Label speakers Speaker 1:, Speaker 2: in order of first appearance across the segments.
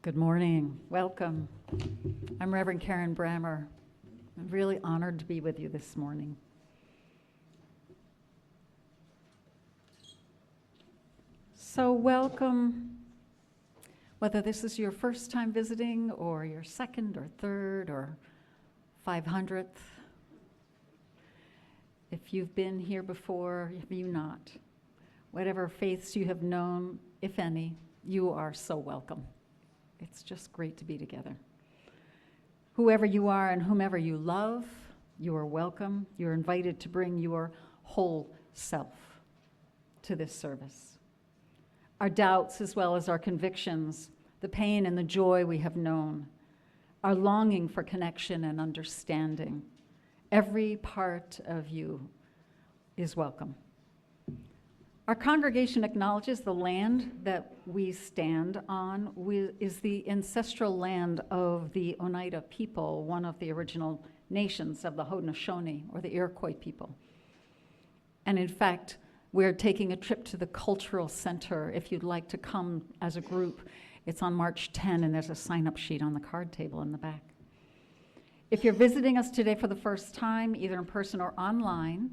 Speaker 1: Good morning. Welcome. I'm Reverend Karen Brammer. I'm really honored to be with you this morning. So welcome, whether this is your first time visiting or your second or third or 500th. If you've been here before, if you not, whatever faiths you have known, if any, you are so welcome. It's just great to be together. Whoever you are and whomever you love, you are welcome. You're invited to bring your whole self to this service. Our doubts as well as our convictions, the pain and the joy we have known, our longing for connection and understanding, every part of you is welcome. Our congregation acknowledges the land that we stand on is the ancestral land of the Oneida people, one of the original nations of the Haudenosaunee, or the Iroquois people. And in fact, we're taking a trip to the Cultural Center. If you'd like to come as a group, it's on March 10, and there's a sign-up sheet on the card table in the back. If you're visiting us today for the first time, either in person or online,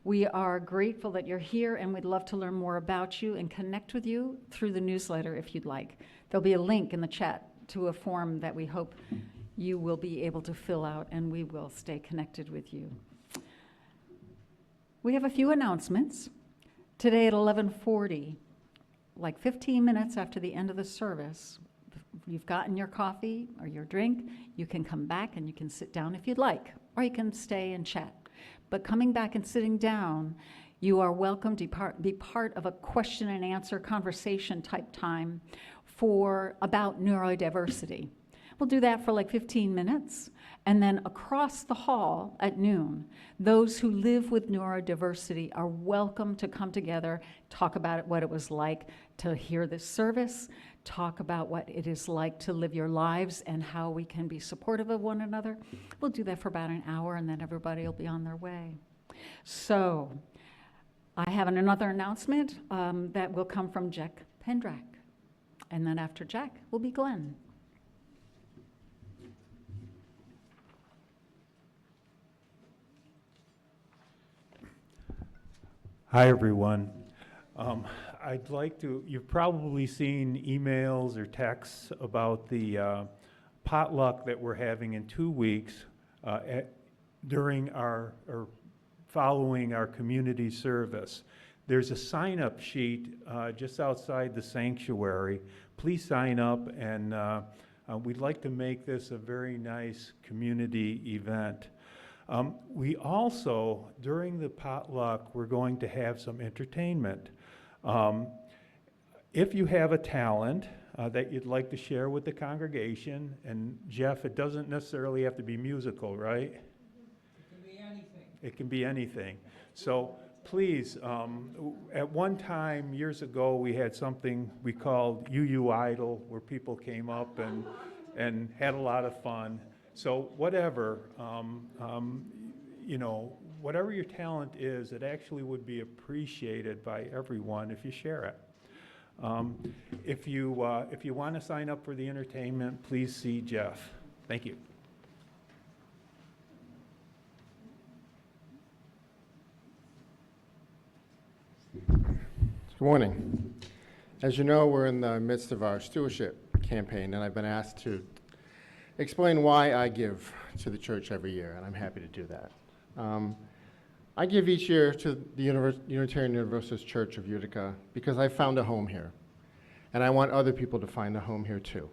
Speaker 1: we are grateful that you're here, and we'd love to learn more about you and connect with you through the newsletter if you'd like. There'll be a link in the chat to a form that we hope you will be able to fill out, and we will stay connected with you. We have a few announcements. Today at 11:40, like 15 minutes after the end of the service, you've gotten your coffee or your drink, you can come back and you can sit down if you'd like, or you can stay and chat. But coming back and sitting down, you are welcome to be part of a question and answer conversation type time about neurodiversity. We'll do that for like 15 minutes. And then across the hall at noon, those who live with neurodiversity are welcome to come together, talk about what it was like to hear this service, talk about what it is like to live your lives and how we can be supportive of one another. We'll do that for about an hour, and then everybody will be on their way. So I have another announcement that will come from Jack Pendrak. And then after Jack will be Glenn.
Speaker 2: Hi, everyone. I'd like to, you've probably seen emails or texts about the potluck that we're having in 2 weeks during or following our community service. There's a sign-up sheet just outside the sanctuary. Please sign up, and we'd like to make this a very nice community event. We also, during the potluck, we're going to have some entertainment. If you have a talent that you'd like to share with the congregation, and Jeff, it doesn't necessarily have to be musical, right?
Speaker 3: It can be anything.
Speaker 2: It can be anything. So please, at one time, years ago, we had something we called UU Idol, where people came up and had a lot of fun. So whatever, whatever your talent is, it actually would be appreciated by everyone if you share it. If you want to sign up for the entertainment, please see Jeff. Thank you.
Speaker 4: Good morning. As you know, we're in the midst of our stewardship campaign, and I've been asked to explain why I give to the church every year, and I'm happy to do that. I give each year to the Unitarian Universalist Church of Utica because I found a home here, and I want other people to find a home here too.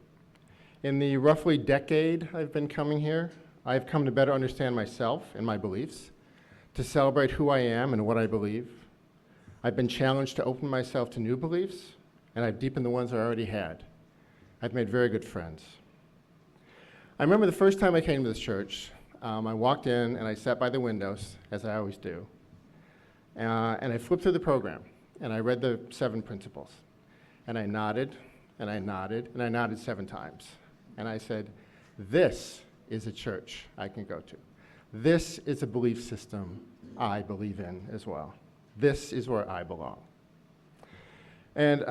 Speaker 4: In the roughly decade I've been coming here, I've come to better understand myself and my beliefs, to celebrate who I am and what I believe. I've been challenged to open myself to new beliefs, and I've deepened the ones I already had. I've made very good friends. I remember the first time I came to this church, I walked in and I sat by the windows, as I always do, and I flipped through the program, and I read the 7 principles. And I nodded, and I nodded, and I nodded 7 times. And I said, this is a church I can go to. This is a belief system I believe in as well. This is where I belong. And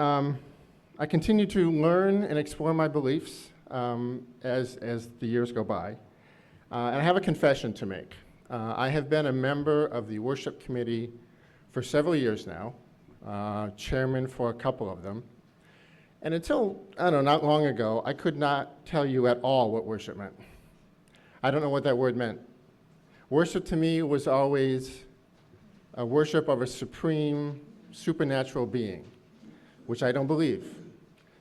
Speaker 4: I continue to learn and explore my beliefs as the years go by. And I have a confession to make. I have been a member of the worship committee for several years now, chairman for a couple of them. And until, I don't know, not long ago, I could not tell you at all what worship meant. I don't know what that word meant. Worship to me was always a worship of a supreme, supernatural being, which I don't believe.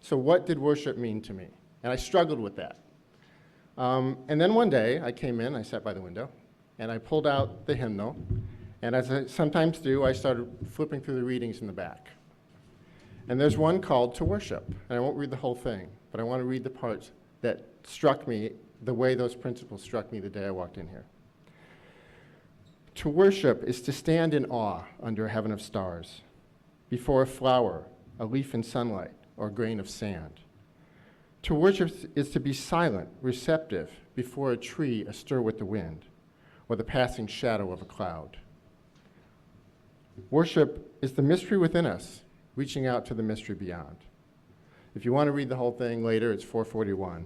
Speaker 4: So what did worship mean to me? And I struggled with that. And then one day, I came in, I sat by the window, and I pulled out the hymnal, and as I sometimes do, I started flipping through the readings in the back. And there's one called To Worship, and I won't read the whole thing, but I want to read the parts that struck me, the way those principles struck me the day I walked in here. To worship is to stand in awe under a heaven of stars, before a flower, a leaf in sunlight, or a grain of sand. To worship is to be silent, receptive, before a tree astir with the wind, or the passing shadow of a cloud. Worship is the mystery within us, reaching out to the mystery beyond. If you want to read the whole thing later, it's 441.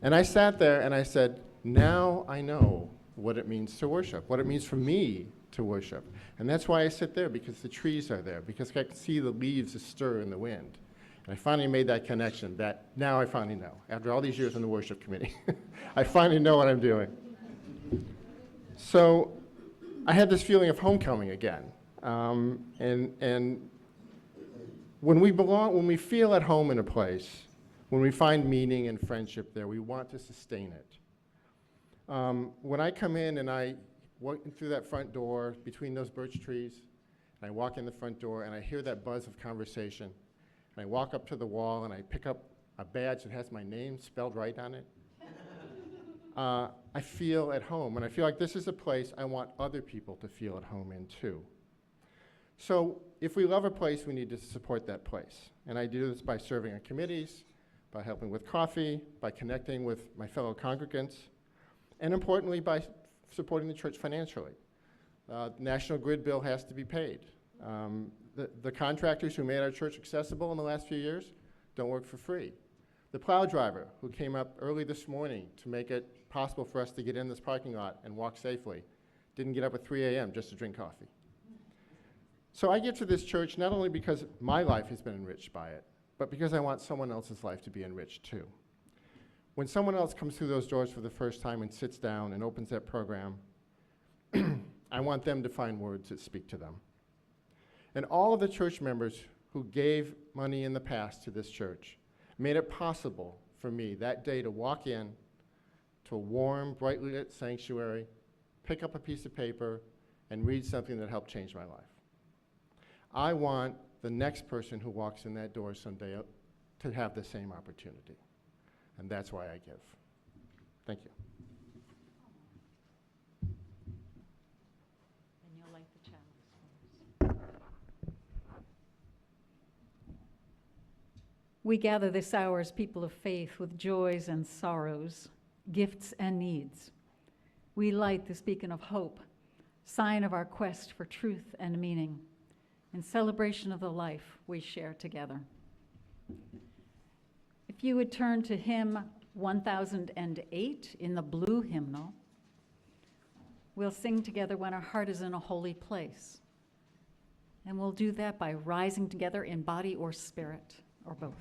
Speaker 4: And I sat there and I said, now I know what it means to worship, what it means for me to worship. And that's why I sit there, because the trees are there, because I can see the leaves astir in the wind. And I finally made that connection that now I finally know. After all these years in the worship committee, I finally know what I'm doing. So I had this feeling of homecoming again. And when we feel at home in a place, when we find meaning and friendship there, we want to sustain it. When I come in and I walk through that front door between those birch trees, and I walk in the front door and I hear that buzz of conversation, and I walk up to the wall and I pick up a badge that has my name spelled right on it, I feel at home, and I feel like this is a place I want other people to feel at home in too. So if we love a place, we need to support that place. And I do this by serving on committees, by helping with coffee, by connecting with my fellow congregants, and importantly, by supporting the church financially. The National Grid bill has to be paid. The contractors who made our church accessible in the last few years don't work for free. The plow driver who came up early this morning to make it possible for us to get in this parking lot and walk safely didn't get up at 3 a.m. just to drink coffee. So I give to this church not only because my life has been enriched by it, but because I want someone else's life to be enriched too. When someone else comes through those doors for the first time and sits down and opens that program, I want them to find words that speak to them. And all of the church members who gave money in the past to this church made it possible for me that day to walk in to a warm, brightly lit sanctuary, pick up a piece of paper, and read something that helped change my life. I want the next person who walks in that door someday to have the same opportunity. And that's why I give. Thank you.
Speaker 1: And you'll light the chalice for us. We gather this hour as people of faith with joys and sorrows, gifts and needs. We light this beacon of hope, sign of our quest for truth and meaning, in celebration of the life we share together. If you would turn to hymn 1008 in the blue hymnal, we'll sing together When Our Heart is in a Holy Place. And we'll do that by rising together in body or spirit, or both.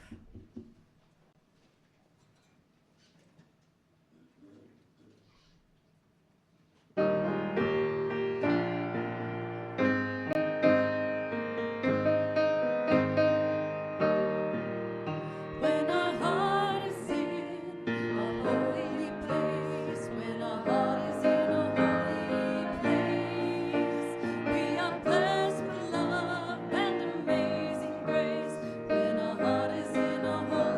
Speaker 5: Blessed with love and amazing grace, when our heart is in a holy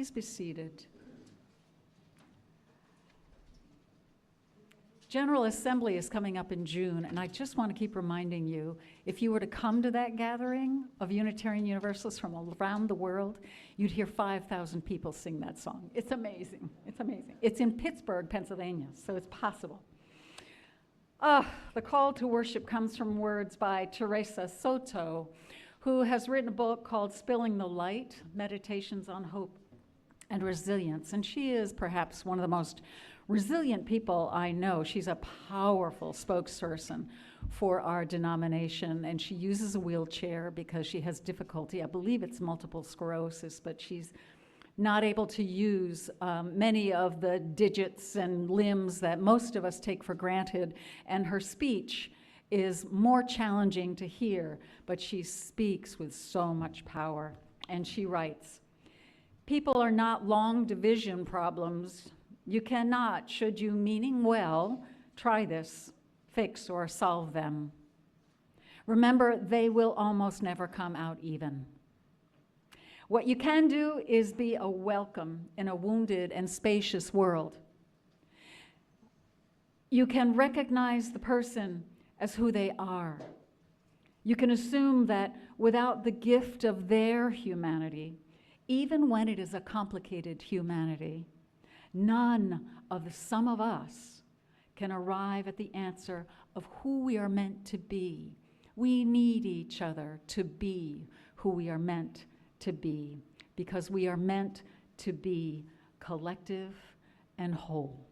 Speaker 1: Please be seated. General Assembly is coming up in June, and I just want to keep reminding you, if you were to come to that gathering of Unitarian Universalists from around the world, you'd hear 5,000 people sing that song. It's amazing. It's amazing. It's in Pittsburgh, Pennsylvania, so it's possible. The call to worship comes from words by Teresa Soto, who has written a book called Spilling the Light, Meditations on Hope and Resilience. And she is perhaps one of the most resilient people I know. She's a powerful spokesperson for our denomination, and she uses a wheelchair because she has difficulty. I believe it's multiple sclerosis, but she's not able to use many of the digits and limbs that most of us take for granted, and her speech is more challenging to hear, but she speaks with so much power. And she writes, "People are not long division problems. You cannot, should you, meaning well, try this, fix or solve them. Remember, they will almost never come out even. What you can do is be a welcome in a wounded and spacious world. You can recognize the person as who they are. You can assume that without the gift of their humanity, even when it is a complicated humanity, none of the sum of us can arrive at the answer of who we are meant to be. We need each other to be who we are meant to be, because we are meant to be collective and whole."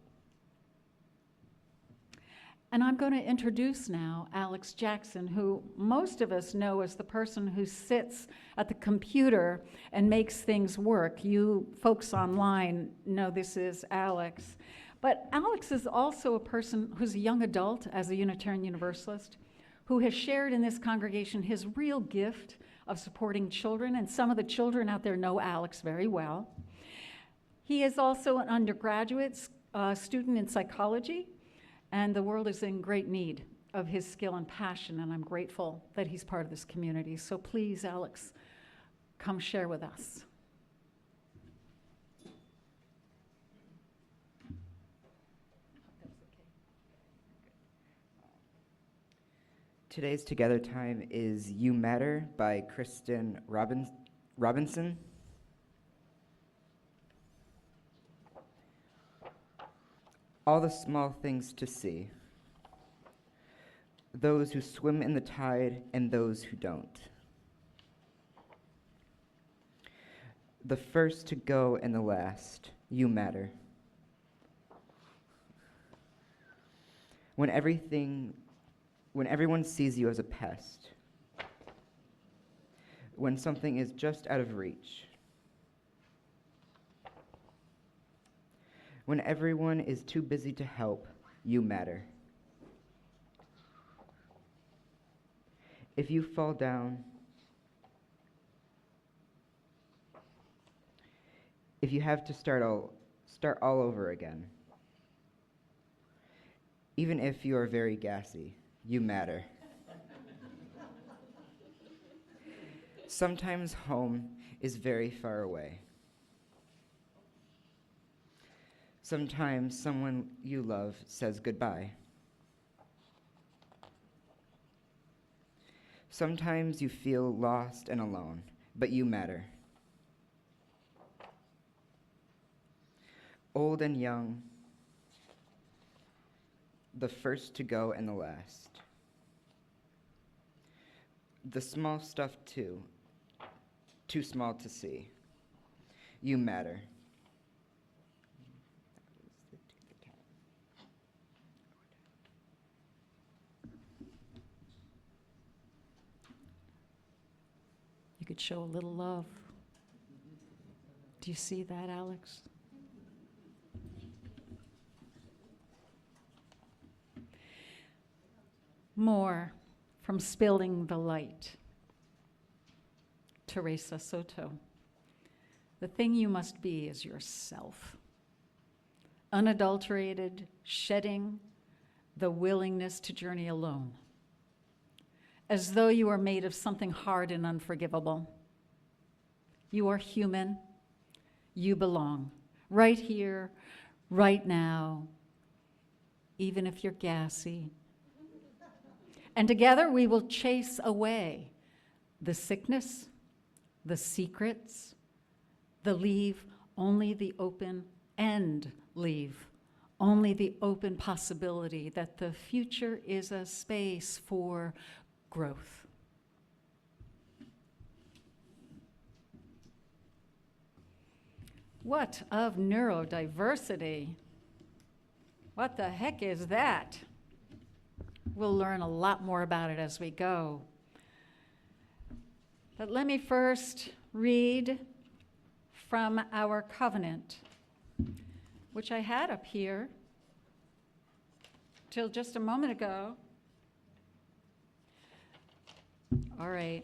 Speaker 1: And I'm going to introduce now Alex Jackson, who most of us know as the person who sits at the computer and makes things work. You folks online know this is Alex. But Alex is also a person who's a young adult as a Unitarian Universalist, who has shared in this congregation his real gift of supporting children, and some of the children out there know Alex very well. He is also an undergraduate student in psychology, and the world is in great need of his skill and passion, and I'm grateful that he's part of this community. So please, Alex, come share with us.
Speaker 5: Today's Together time is You Matter by Kristen Robinson. All the small things to see. Those who swim in the tide and those who don't. The first to go and the last. You matter. When everyone sees you as a pest. When something is just out of reach. When everyone is too busy to help, you matter. If you fall down, if you have to start all over again, even if you are very gassy, you matter. Sometimes home is very far away. Sometimes someone you love says goodbye. Sometimes you feel lost and alone, but you matter. Old and young, the first to go and the last. The small stuff too small to see. You matter.
Speaker 1: You could show a little love. Do you see that, Alex? More from Spilling the Light. Teresa Soto. The thing you must be is yourself. Unadulterated, shedding the willingness to journey alone. As though you are made of something hard and unforgivable. You are human. you belong. Right here, right now, even if you're gassy. And together we will chase away the sickness, the secrets, the leave only the open end leave, only the open possibility that the future is a space for growth. What of neurodiversity? What the heck is that? We'll learn a lot more about it as we go. But let me first read from our covenant, which I had up here till just a moment ago. All right.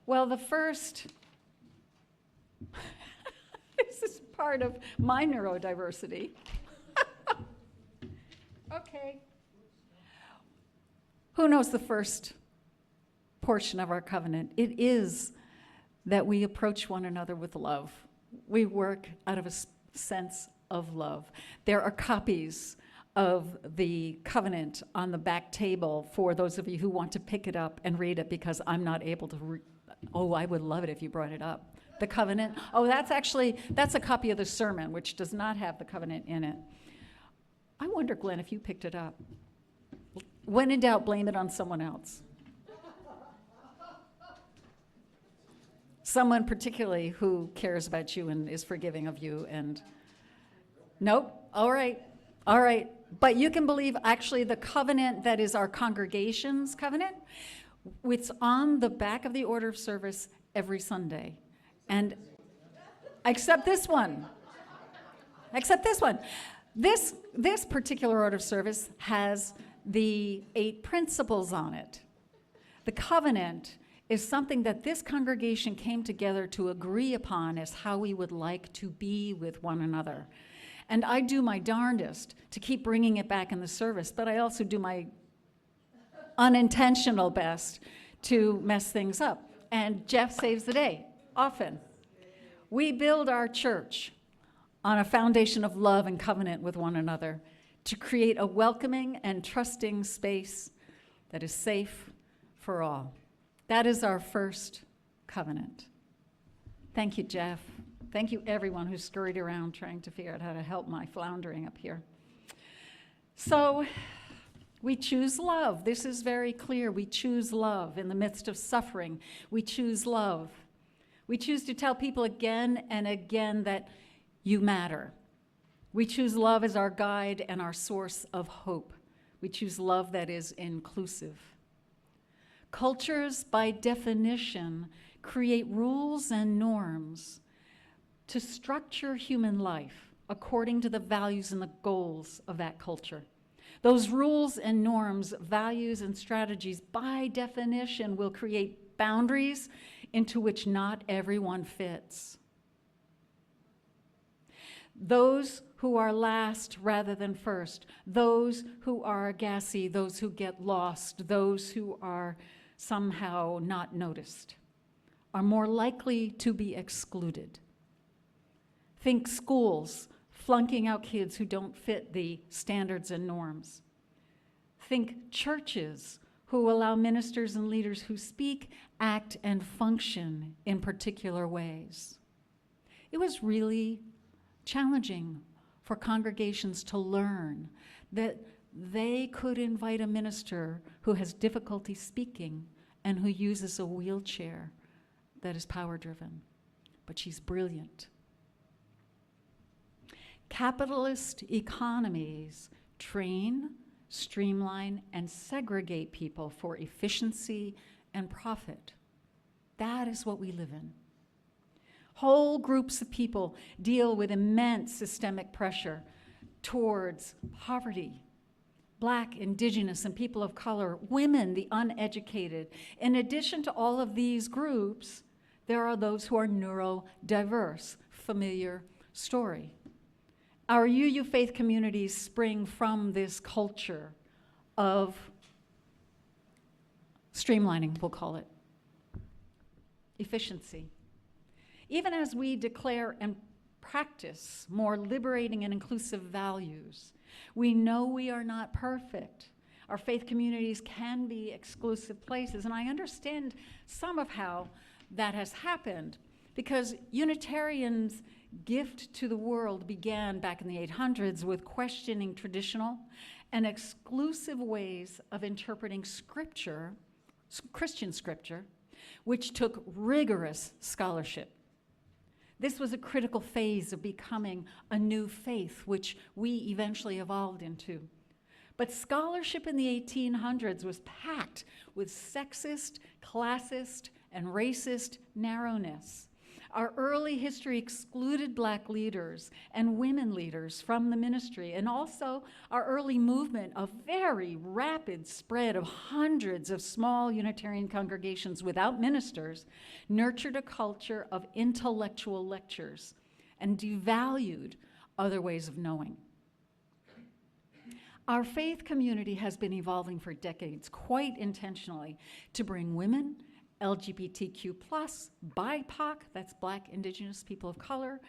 Speaker 1: Well, the first, this is part of my neurodiversity. Okay. Who knows the first portion of our covenant? It is that we approach one another with love. We work out of a sense of love. There are copies of the covenant on the back table for those of you who want to pick it up and read it, because I'm not able to oh, I would love it if you brought it up. The covenant. Oh, that's a copy of the sermon, which does not have the covenant in it. I wonder, Glenn, if you picked it up. When in doubt, blame it on someone else. Someone particularly who cares about you and is forgiving of you. And nope. All right. But you can believe actually the covenant that is our congregation's covenant, it's on the back of the order of service every Sunday. And except this one. This particular order of service has the 8 principles on it. The covenant is something that this congregation came together to agree upon as how we would like to be with one another. And I do my darndest to keep bringing it back in the service, but I also do my unintentional best to mess things up. And Jeff saves the day, often. We build our church on a foundation of love and covenant with one another to create a welcoming and trusting space that is safe for all. That is our first covenant. Thank you, Jeff. Thank you, everyone who scurried around trying to figure out how to help my floundering up here. So we choose love. This is very clear. We choose love in the midst of suffering. We choose love. We choose to tell people again and again that you matter. We choose love as our guide and our source of hope. We choose love that is inclusive. Cultures, by definition, create rules and norms to structure human life according to the values and the goals of that culture. Those rules and norms, values and strategies, by definition, will create boundaries into which not everyone fits. Those who are last rather than first, those who are gassy, those who get lost, those who are somehow not noticed, are more likely to be excluded. Think schools flunking out kids who don't fit the standards and norms. Think churches who allow ministers and leaders who speak, act, and function in particular ways. It was really challenging for congregations to learn that they could invite a minister who has difficulty speaking and who uses a wheelchair that is power-driven, but she's brilliant. Capitalist economies train, streamline, and segregate people for efficiency and profit. That is what we live in. Whole groups of people deal with immense systemic pressure towards poverty, Black, Indigenous, and people of color, women, the uneducated. In addition to all of these groups, there are those who are neurodiverse, familiar story. Our UU faith communities spring from this culture of streamlining, we'll call it, efficiency. Even as we declare and practice more liberating and inclusive values, we know we are not perfect. Our faith communities can be exclusive places, and I understand some of how that has happened because Unitarians' gift to the world began back in the 800s with questioning traditional and exclusive ways of interpreting scripture, Christian scripture, which took rigorous scholarship. This was a critical phase of becoming a new faith, which we eventually evolved into. But scholarship in the 1800s was packed with sexist, classist, and racist narrowness. Our early history excluded Black leaders and women leaders from the ministry, and also our early movement of very rapid spread of hundreds of small Unitarian congregations without ministers nurtured a culture of intellectual lectures and devalued other ways of knowing. Our faith community has been evolving for decades, quite intentionally, to bring women, LGBTQ+, BIPOC, that's Black, Indigenous, people of color,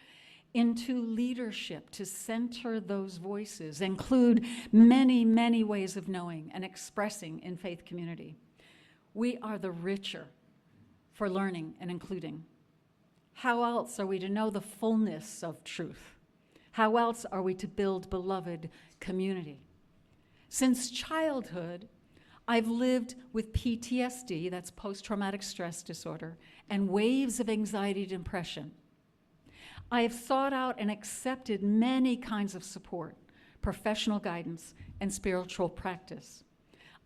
Speaker 1: into leadership to center those voices, include many, many ways of knowing and expressing in faith community. We are the richer for learning and including. How else are we to know the fullness of truth? How else are we to build beloved community? Since childhood, I've lived with PTSD, that's post-traumatic stress disorder, and waves of anxiety and depression. I have sought out and accepted many kinds of support, professional guidance, and spiritual practice.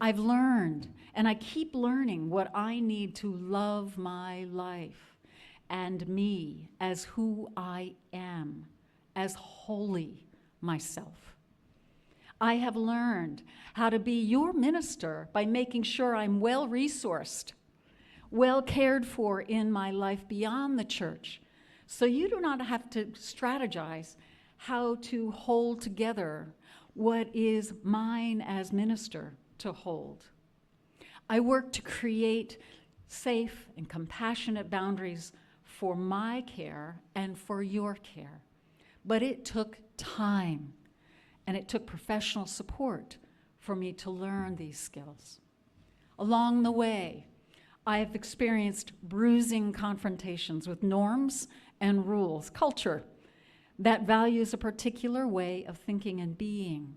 Speaker 1: I've learned, and I keep learning, what I need to love my life and me as who I am, as wholly myself. I have learned how to be your minister by making sure I'm well-resourced, well cared for in my life beyond the church, so you do not have to strategize how to hold together what is mine as minister to hold. I work to create safe and compassionate boundaries for my care and for your care, but it took time. And it took professional support for me to learn these skills. Along the way, I have experienced bruising confrontations with norms and rules, culture that values a particular way of thinking and being.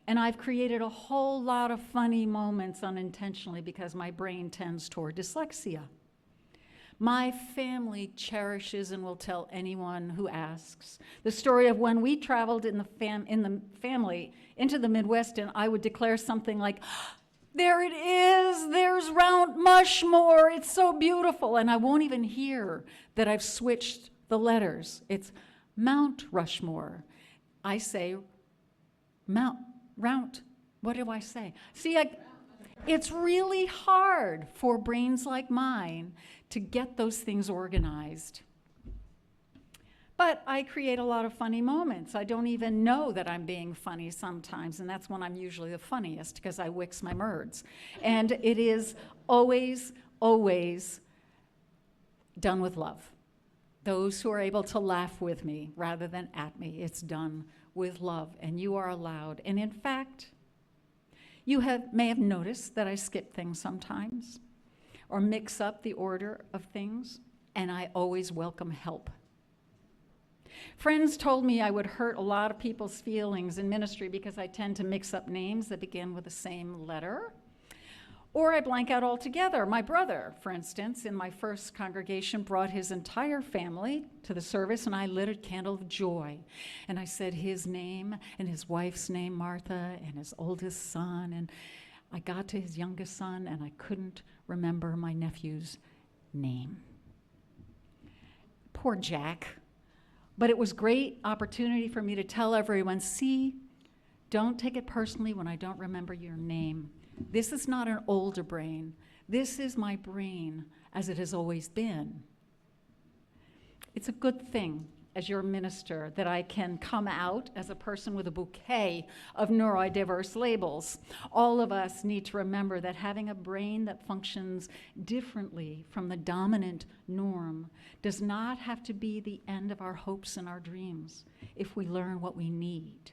Speaker 1: And I've created a whole lot of funny moments unintentionally because my brain tends toward dyslexia. My family cherishes and will tell anyone who asks the story of when we traveled in the family into the Midwest, and I would declare something like, "There it is, there's Mount Mushmore, it's so beautiful," and I won't even hear that I've switched the letters. It's Mount Rushmore. I say what do I say? See, it's really hard for brains like mine to get those things organized. But I create a lot of funny moments. I don't even know that I'm being funny sometimes, and that's when I'm usually the funniest because I wix my merds. And it is always, always done with love. Those who are able to laugh with me rather than at me, it's done with love, and you are allowed. And in fact, you may have noticed that I skip things sometimes or mix up the order of things, and I always welcome help. Friends told me I would hurt a lot of people's feelings in ministry because I tend to mix up names that begin with the same letter, or I blank out altogether. My brother, for instance, in my first congregation, brought his entire family to the service, and I lit a candle of joy. And I said his name and his wife's name, Martha, and his oldest son, and I got to his youngest son, and I couldn't remember my nephew's name. Poor Jack. But it was great opportunity for me to tell everyone, see, don't take it personally when I don't remember your name. This is not an older brain. This is my brain as it has always been. It's a good thing as your minister, that I can come out as a person with a bouquet of neurodiverse labels. All of us need to remember that having a brain that functions differently from the dominant norm does not have to be the end of our hopes and our dreams if we learn what we need.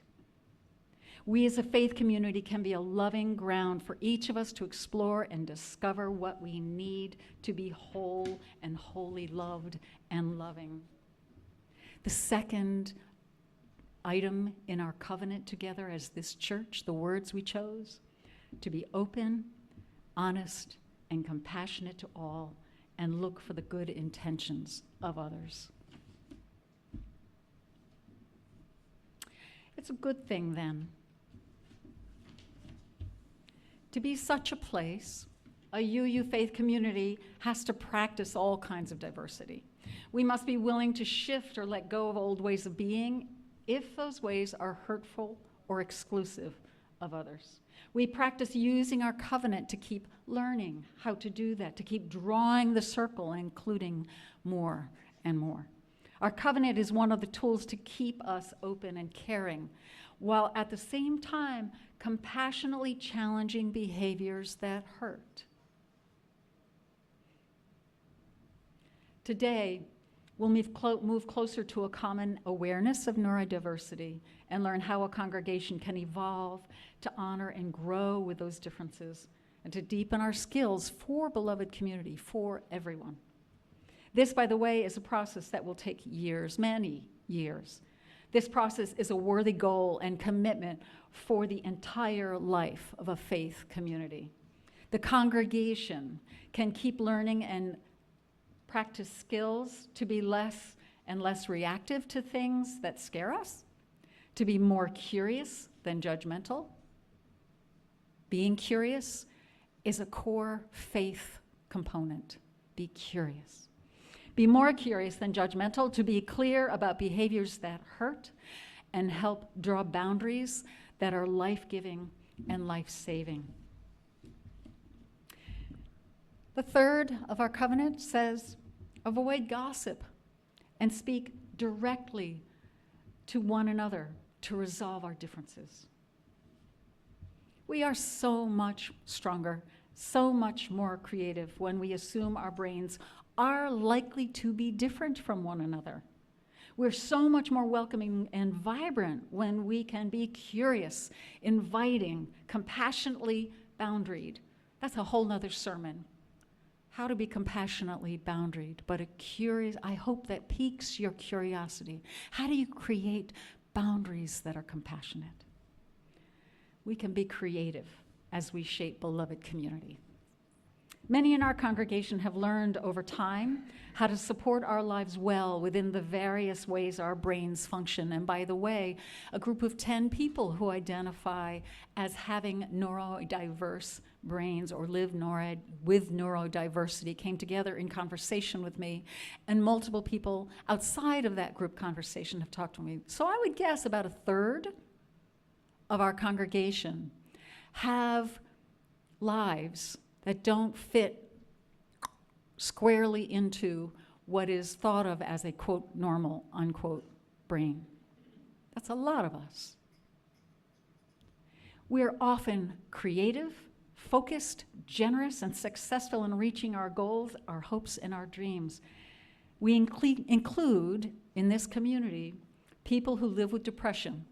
Speaker 1: We as a faith community can be a loving ground for each of us to explore and discover what we need to be whole and wholly loved and loving. The second item in our covenant together as this church, the words we chose, to be open, honest, and compassionate to all, and look for the good intentions of others. It's a good thing then to be such a place. A UU faith community has to practice all kinds of diversity. We must be willing to shift or let go of old ways of being if those ways are hurtful or exclusive of others. We practice using our covenant to keep learning how to do that, to keep drawing the circle, including more and more. Our covenant is one of the tools to keep us open and caring, while at the same time compassionately challenging behaviors that hurt. Today, we'll move closer to a common awareness of neurodiversity and learn how a congregation can evolve to honor and grow with those differences and to deepen our skills for beloved community, for everyone. This, by the way, is a process that will take years, many years. This process is a worthy goal and commitment for the entire life of a faith community. The congregation can keep learning and practice skills to be less and less reactive to things that scare us, to be more curious than judgmental. Being curious is a core faith component. Be curious. Be more curious than judgmental, to be clear about behaviors that hurt and help draw boundaries that are life-giving and life-saving. The third of our covenant says, avoid gossip and speak directly to one another to resolve our differences. We are so much stronger, so much more creative when we assume our brains are likely to be different from one another. We're so much more welcoming and vibrant when we can be curious, inviting, compassionately boundaried. That's a whole nother sermon. How to be compassionately boundaried, but I hope that piques your curiosity. How do you create boundaries that are compassionate? We can be creative as we shape beloved community. Many in our congregation have learned over time how to support our lives well within the various ways our brains function. And by the way, a group of 10 people who identify as having neurodiverse brains or live with neurodiversity came together in conversation with me, and multiple people outside of that group conversation have talked to me. So I would guess about a third of our congregation have lives that don't fit squarely into what is thought of as a, quote, normal, unquote, brain. That's a lot of us. We're often creative, focused, generous, and successful in reaching our goals, our hopes, and our dreams. We include in this community people who live with depression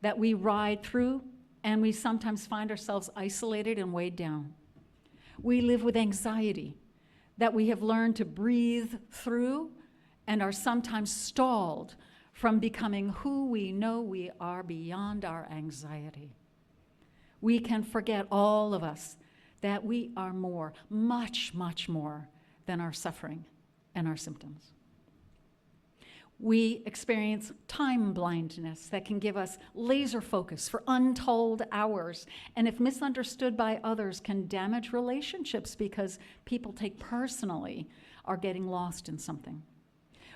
Speaker 1: that we ride through, and we sometimes find ourselves isolated and weighed down. We live with anxiety that we have learned to breathe through and are sometimes stalled from becoming who we know we are beyond our anxiety. We can forget, all of us, that we are more, much, much more than our suffering and our symptoms. We experience time blindness that can give us laser focus for untold hours, and if misunderstood by others, can damage relationships because people take personally are getting lost in something.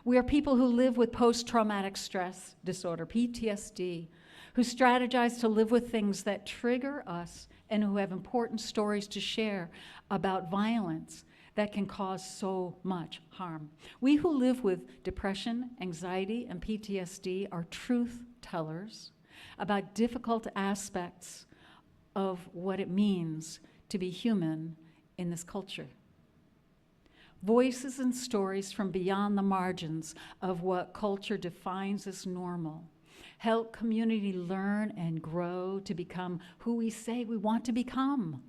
Speaker 1: We are people who live with post-traumatic stress disorder, PTSD, who strategize to live with things that trigger us and who have important stories to share about violence that can cause so much harm. We who live with depression, anxiety, and PTSD are truth tellers about difficult aspects of what it means to be human in this culture. Voices and stories from beyond the margins of what culture defines as normal help community learn and grow to become who we say we want to become: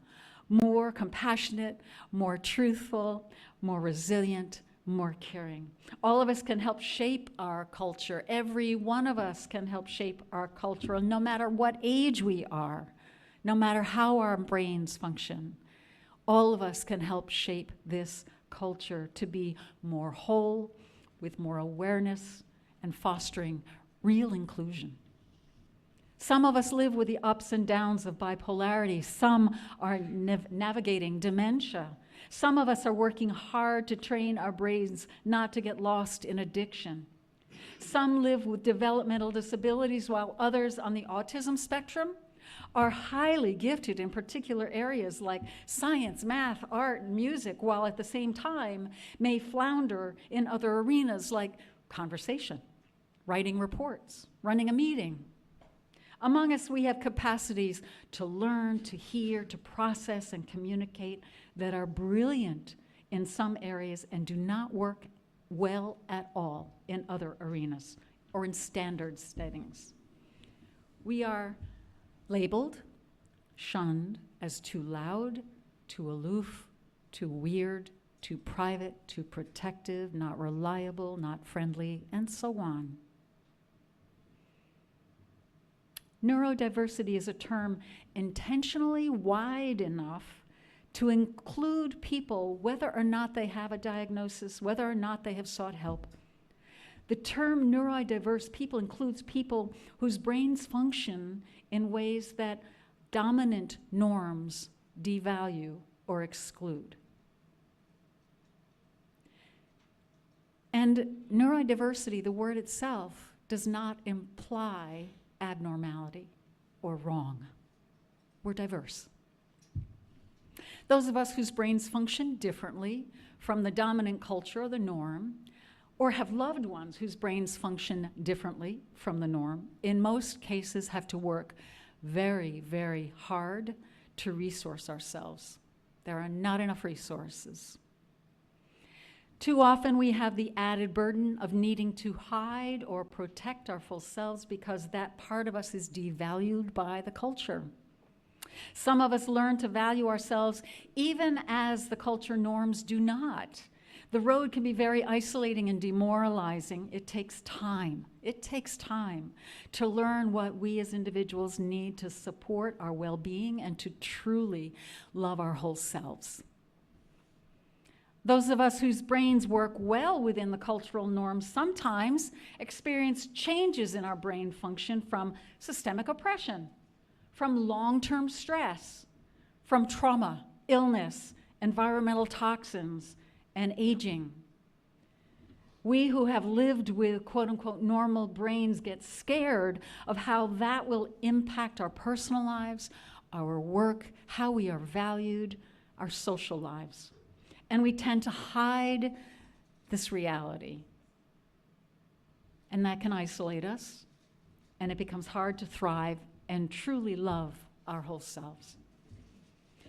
Speaker 1: more compassionate, more truthful, more resilient, more caring. All of us can help shape our culture. Every one of us can help shape our culture, no matter what age we are, no matter how our brains function. All of us can help shape this culture to be more whole, with more awareness, and fostering real inclusion. Some of us live with the ups and downs of bipolarity. Some are navigating dementia. Some of us are working hard to train our brains not to get lost in addiction. Some live with developmental disabilities, while others on the autism spectrum are highly gifted in particular areas like science, math, art, and music, while at the same time may flounder in other arenas like conversation, writing reports, running a meeting. Among us, we have capacities to learn, to hear, to process, and communicate that are brilliant in some areas and do not work well at all in other arenas or in standard settings. We are labeled, shunned as too loud, too aloof, too weird, too private, too protective, not reliable, not friendly, and so on. Neurodiversity is a term intentionally wide enough to include people whether or not they have a diagnosis, whether or not they have sought help. The term neurodiverse people includes people whose brains function in ways that dominant norms devalue or exclude. And neurodiversity, the word itself, does not imply abnormality or wrong. We're diverse. Those of us whose brains function differently from the dominant culture or the norm, or have loved ones whose brains function differently from the norm, in most cases have to work very, very hard to resource ourselves. There are not enough resources. Too often we have the added burden of needing to hide or protect our full selves because that part of us is devalued by the culture. Some of us learn to value ourselves even as the culture norms do not. The road can be very isolating and demoralizing. It takes time. It takes time to learn what we as individuals need to support our well-being and to truly love our whole selves. Those of us whose brains work well within the cultural norms sometimes experience changes in our brain function from systemic oppression, from long-term stress, from trauma, illness, environmental toxins, and aging. We who have lived with quote-unquote normal brains get scared of how that will impact our personal lives, our work, how we are valued, our social lives. And we tend to hide this reality. And that can isolate us, and it becomes hard to thrive and truly love our whole selves.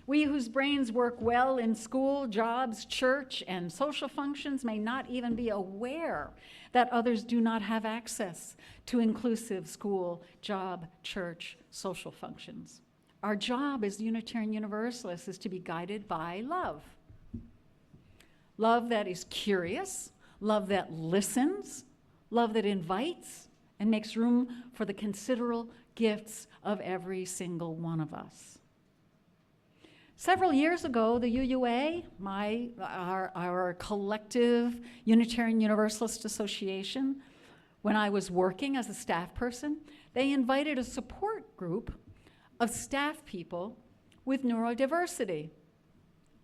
Speaker 1: We whose brains work well in school, jobs, church, and social functions may not even be aware that others do not have access to inclusive school, job, church, social functions. Our job as Unitarian Universalists is to be guided by love. Love that is curious, love that listens, love that invites and makes room for the considerable gifts of every single one of us. Several years ago, the UUA, our collective Unitarian Universalist Association, when I was working as a staff person, they invited a support group of staff people with neurodiversity.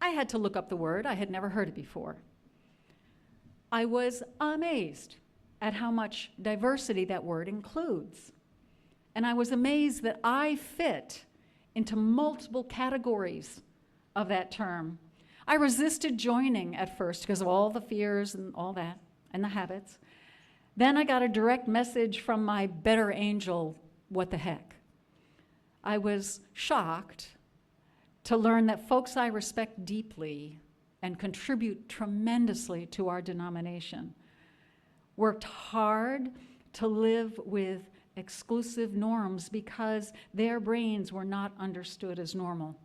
Speaker 1: I had to look up the word. I had never heard it before. I was amazed at how much diversity that word includes. And I was amazed that I fit into multiple categories of that term. I resisted joining at first because of all the fears and all that, and the habits. Then I got a direct message from my better angel, what the heck. I was shocked to learn that folks I respect deeply and contribute tremendously to our denomination worked hard to live with exclusive norms because their brains were not understood as normal.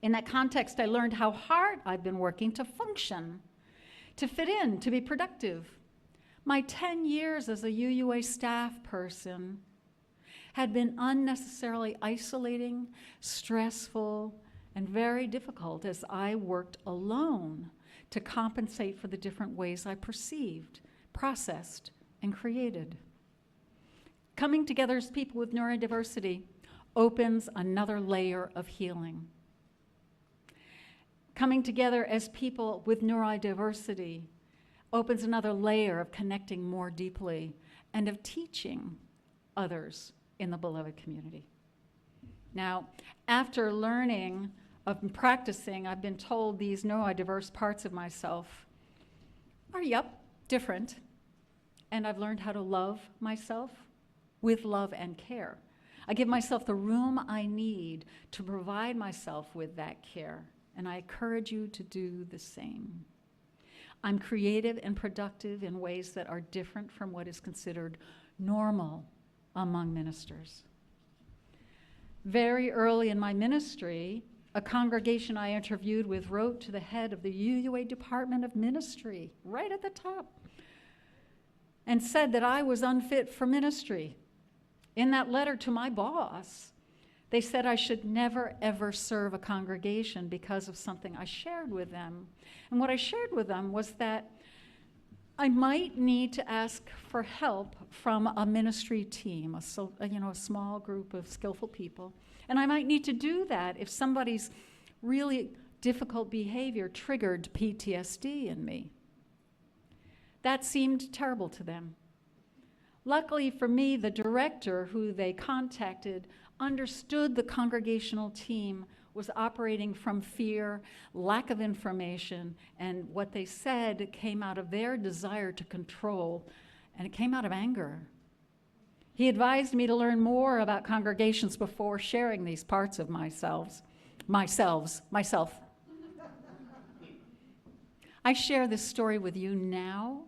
Speaker 1: In that context, I learned how hard I've been working to function, to fit in, to be productive. My 10 years as a UUA staff person had been unnecessarily isolating, stressful, and very difficult as I worked alone to compensate for the different ways I perceived, processed, and created. Coming together as people with neurodiversity opens another layer of healing. Coming together as people with neurodiversity opens another layer of connecting more deeply and of teaching others in the beloved community. Now, after learning and practicing, I've been told these neurodiverse parts of myself are, different. And I've learned how to love myself with love and care. I give myself the room I need to provide myself with that care, and I encourage you to do the same. I'm creative and productive in ways that are different from what is considered normal among ministers. Very early in my ministry, a congregation I interviewed with wrote to the head of the UUA Department of Ministry, right at the top, and said that I was unfit for ministry. In that letter to my boss, they said I should never, ever serve a congregation because of something I shared with them. And what I shared with them was that I might need to ask for help from a ministry team, a small group of skillful people. And I might need to do that if somebody's really difficult behavior triggered PTSD in me. That seemed terrible to them. Luckily for me, the director who they contacted understood the congregational team was operating from fear, lack of information, and what they said came out of their desire to control, and it came out of anger. He advised me to learn more about congregations before sharing these parts of myself. I share this story with you now,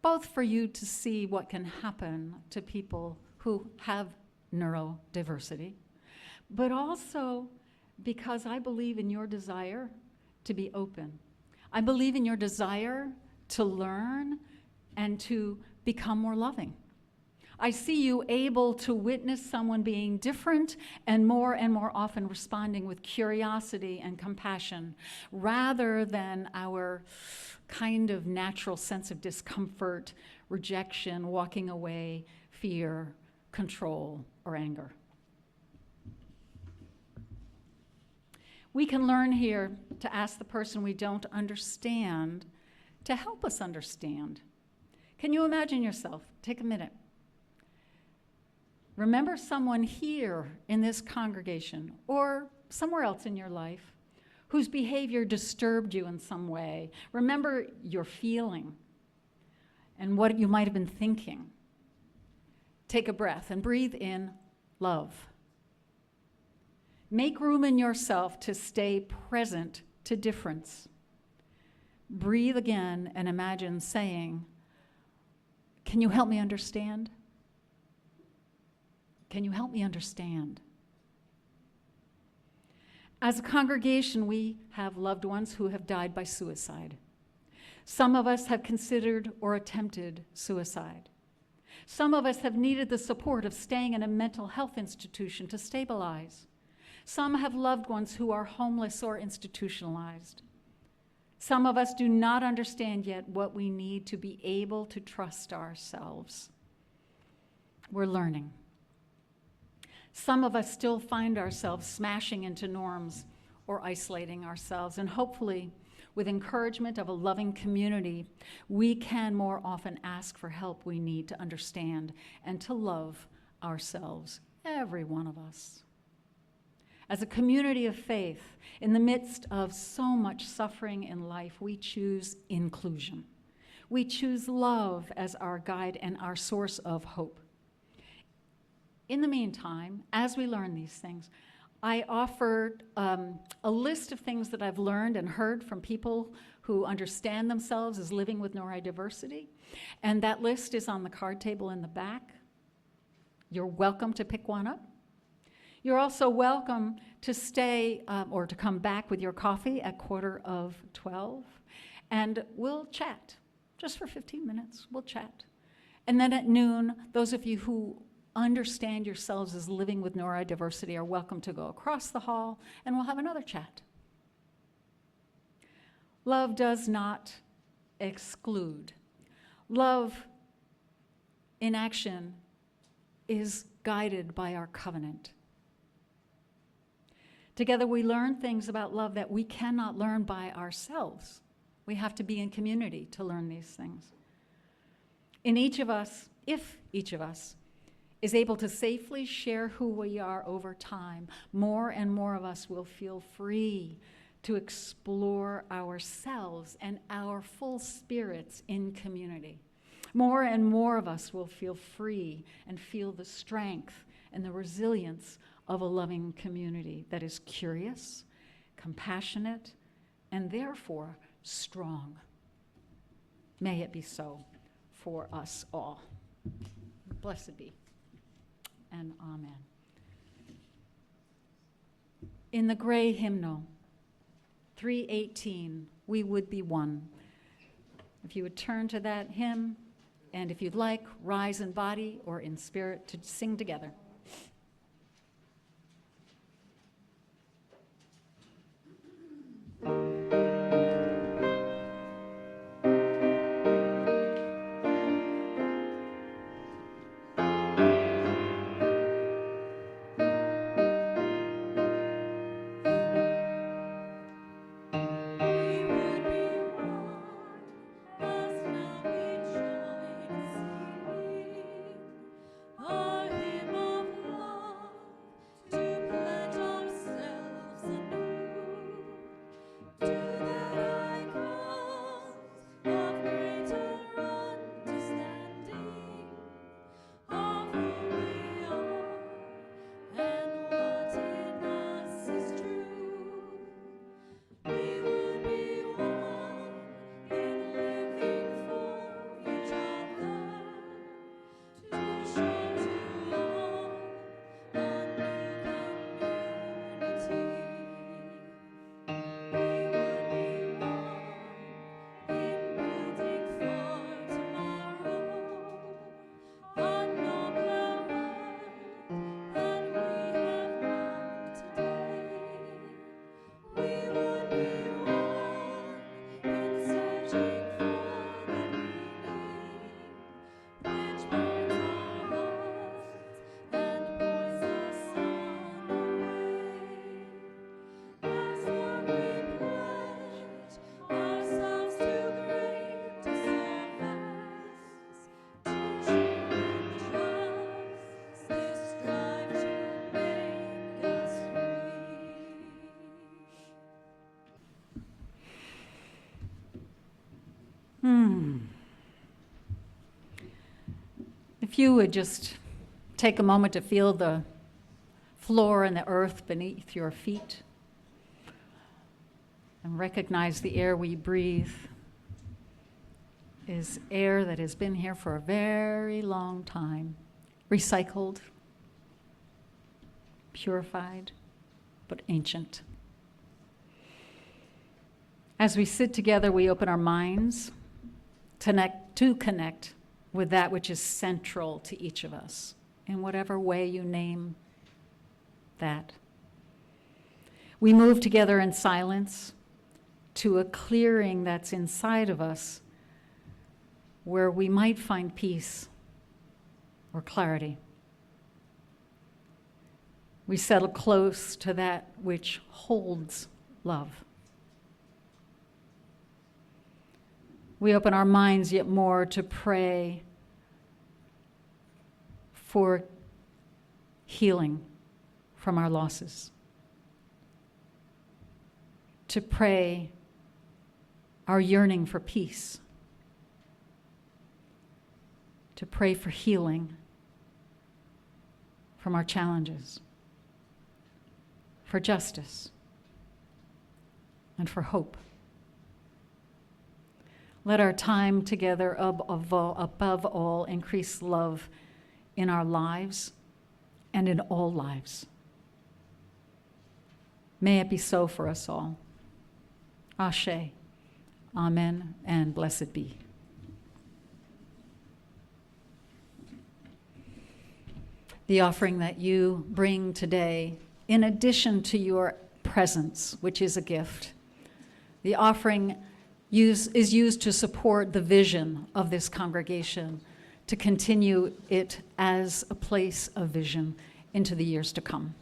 Speaker 1: both for you to see what can happen to people who have neurodiversity, but also because I believe in your desire to be open. I believe in your desire to learn and to become more loving. I see you able to witness someone being different and more often responding with curiosity and compassion rather than our kind of natural sense of discomfort, rejection, walking away, fear, control, or anger. We can learn here to ask the person we don't understand to help us understand. Can you imagine yourself? Take a minute. Remember someone here in this congregation or somewhere else in your life whose behavior disturbed you in some way. Remember your feeling and what you might have been thinking. Take a breath and breathe in love. Make room in yourself to stay present to difference. Breathe again and imagine saying, "Can you help me understand? Can you help me understand?" As a congregation, we have loved ones who have died by suicide. Some of us have considered or attempted suicide. Some of us have needed the support of staying in a mental health institution to stabilize. Some have loved ones who are homeless or institutionalized. Some of us do not understand yet what we need to be able to trust ourselves. We're learning. Some of us still find ourselves smashing into norms or isolating ourselves, and hopefully, with encouragement of a loving community, we can more often ask for help we need to understand and to love ourselves, every one of us. As a community of faith, in the midst of so much suffering in life, we choose inclusion. We choose love as our guide and our source of hope. In the meantime, as we learn these things, I offered a list of things that I've learned and heard from people who understand themselves as living with neurodiversity. And that list is on the card table in the back. You're welcome to pick one up. You're also welcome to stay or to come back with your coffee at 11:45, and we'll chat. Just for 15 minutes, we'll chat. And then at noon, those of you who understand yourselves as living with neurodiversity are welcome to go across the hall, and we'll have another chat. Love does not exclude. Love in action is guided by our covenant. Together we learn things about love that we cannot learn by ourselves. We have to be in community to learn these things. In each of us, if each of us is able to safely share who we are over time, more and more of us will feel free to explore ourselves and our full spirits in community. More and more of us will feel free and feel the strength and the resilience of a loving community that is curious, compassionate, and therefore strong. May it be so for us all. Blessed be, and amen. In the gray hymnal, 318, We Would Be One. If you would turn to that hymn, and if you'd like, rise in body or in spirit to sing together. If you would just take a moment to feel the floor and the earth beneath your feet and recognize the air we breathe is air that has been here for a very long time, recycled, purified, but ancient. As we sit together, we open our minds to connect with that which is central to each of us, in whatever way you name that. We move together in silence to a clearing that's inside of us where we might find peace or clarity. We settle close to that which holds love. We open our minds yet more to pray for healing from our losses. to pray our yearning for peace, to pray for healing from our challenges, for justice, and for hope. Let our time together above all increase love in our lives and in all lives. May it be so for us all. Ashe. Amen, and blessed be. The offering that you bring today, in addition to your presence, which is a gift, the offering is used to support the vision of this congregation, to continue it as a place of vision into the years to come.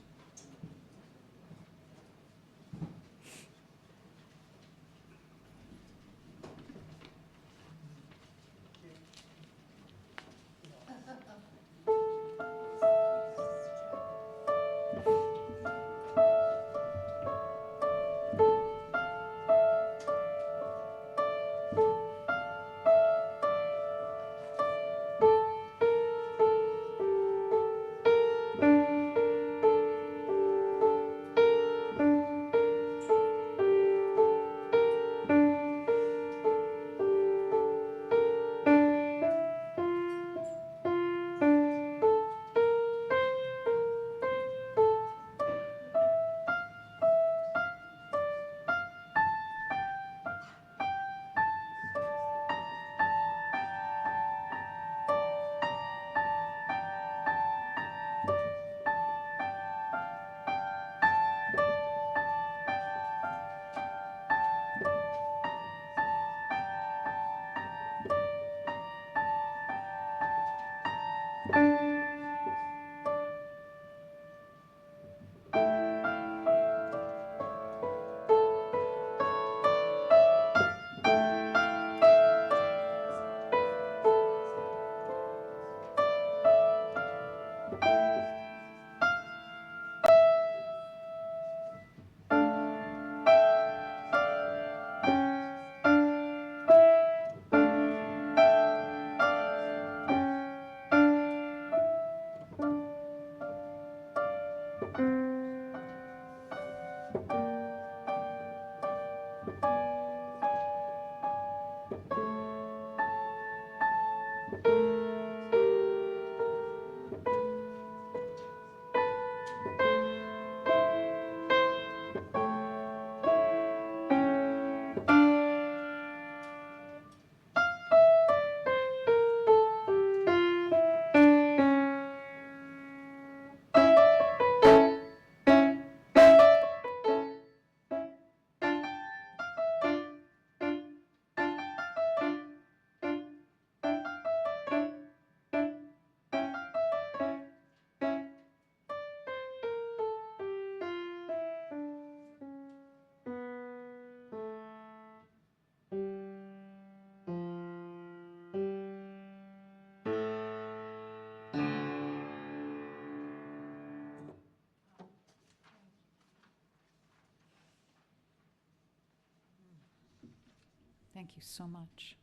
Speaker 1: Thank you so much.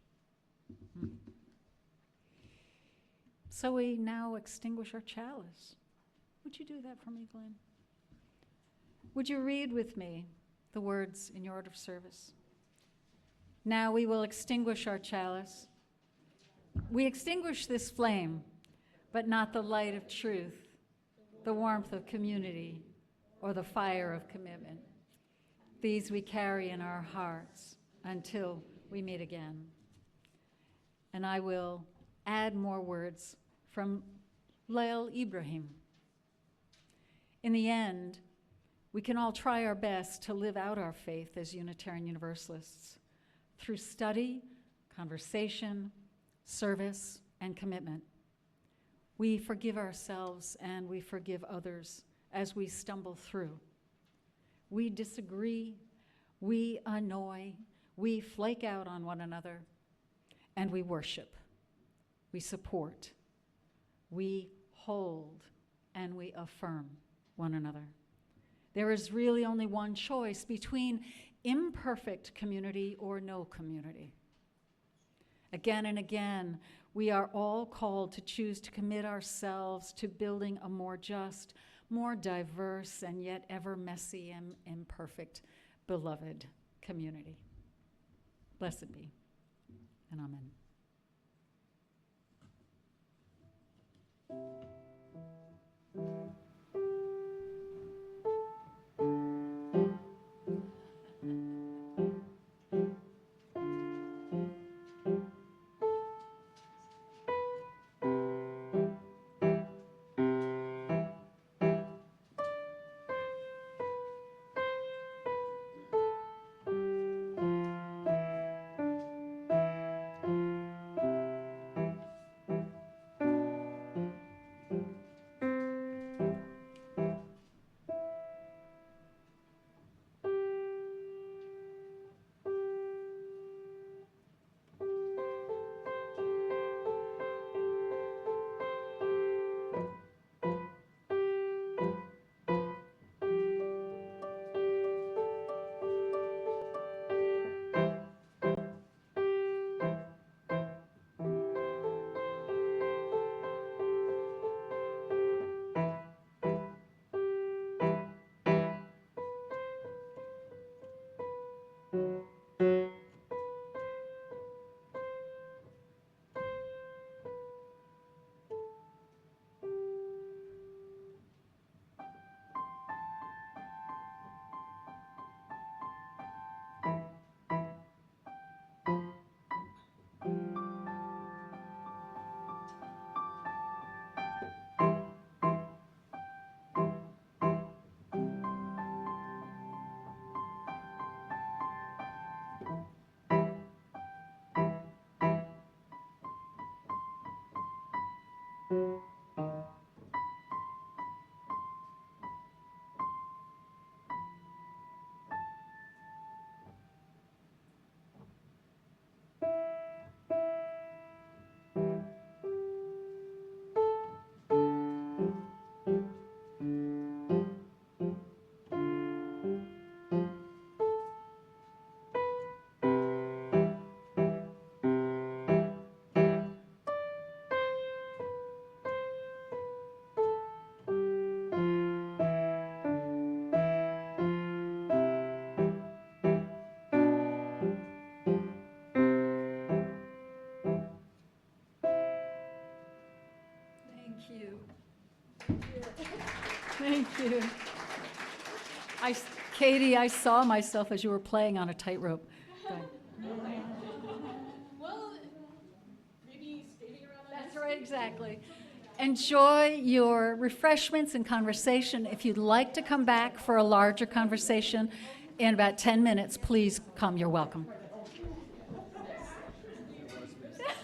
Speaker 1: So we now extinguish our chalice. Would you do that for me, Glenn? Would you read with me the words in your order of service? Now we will extinguish our chalice. We extinguish this flame, but not the light of truth, the warmth of community, or the fire of commitment. These we carry in our hearts until we meet again. And I will add more words from Lael Ibrahim. In the end, we can all try our best to live out our faith as Unitarian Universalists through study, conversation, service, and commitment. We forgive ourselves and we forgive others as we stumble through. We disagree, we annoy, we flake out on one another, and we worship, we support, we hold, and we affirm one another. There is really only one choice between imperfect community or no community. Again and again, we are all called to choose to commit ourselves to building a more just, more diverse, and yet ever messy and imperfect, beloved community. Blessed be, and amen. Thank you. Thank you. Katie, I saw myself as you were playing on a tightrope.
Speaker 6: Well, maybe skating around on
Speaker 1: That's right, exactly. Enjoy your refreshments and conversation. If you'd like to come back for a larger conversation in about 10 minutes, please come. You're welcome.